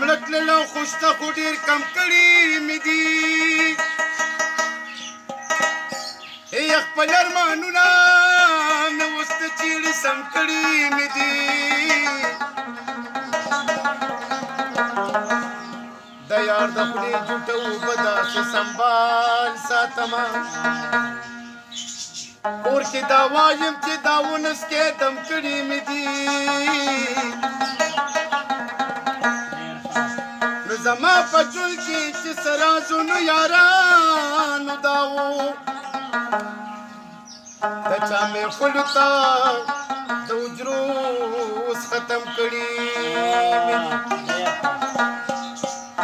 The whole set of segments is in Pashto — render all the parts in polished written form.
مړه تللو خو شته خو ډېر کم کړي مې دي خپل ارمانونه مې اوس د چیړې سم کړي مې دي د یار د خولې جوټه اوبه داسې سنبال ساتمه کور کې دا وایم چې دا ونس کې دم کړي مې دي زما په ژوند کې چې څه رازونه یارانو دا وو د چا محفلو ته د حجرو اوس ختم کړي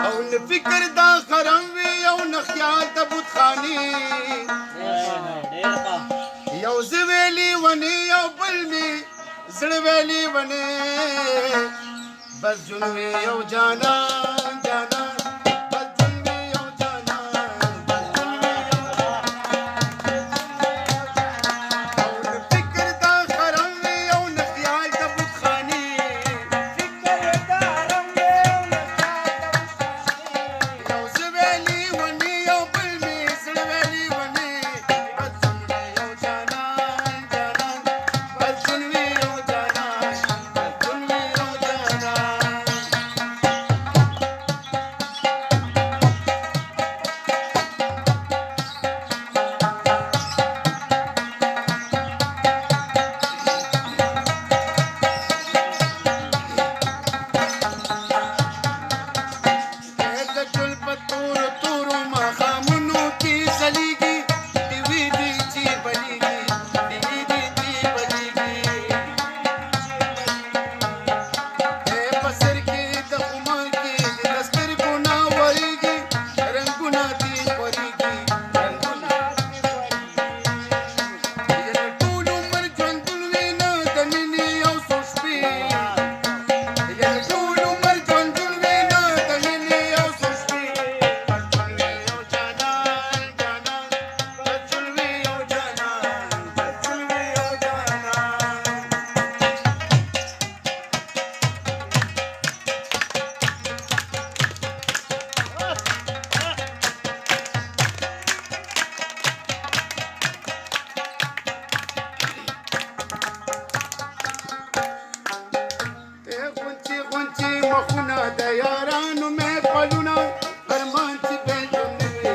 او نه فکر دا خرم وي او نه خیال د بتخانې یو زه ویلې ونې یو بل مې زړه ویلې ونې بس جون وی یو جانان جانان بس جون وی یو جانان بس جون وی یو او نه فکر دا خرم وی او نه خیال د بتخانې فکر دا رم وی او نه خیال د بتخانې یو زه ویلې ونې یو بل مې زړه ویلې ونې بس جون وی یو جانان جانان بس جون وی یو جانان بس جون وی یو جانان مخونه د یارانو مې پلونه ارمان چې بېلون وي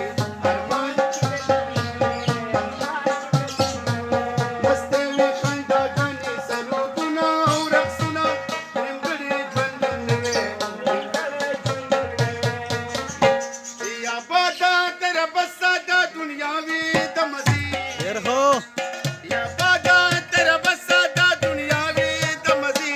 ارمان چې مستې وي خنداګانې سرودونه او رقصونه نیمګړی ژوندون وي یا بادا در بسا دا دنیا وي د مزي یا بادا در بسا دا دنیا وي د مزي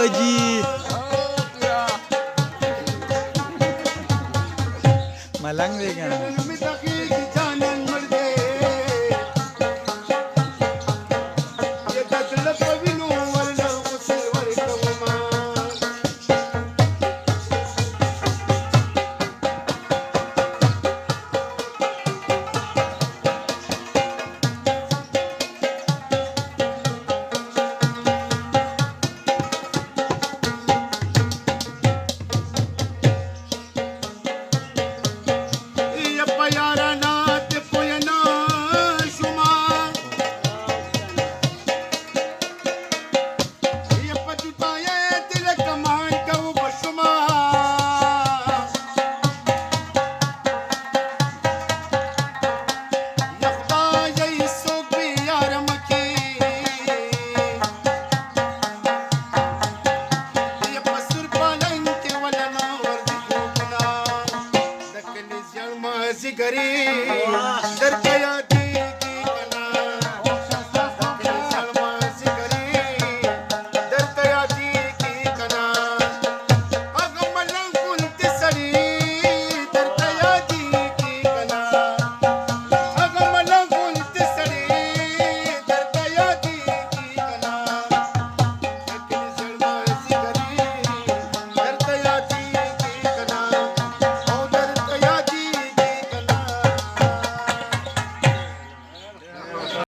بجی ملنګ دی کنه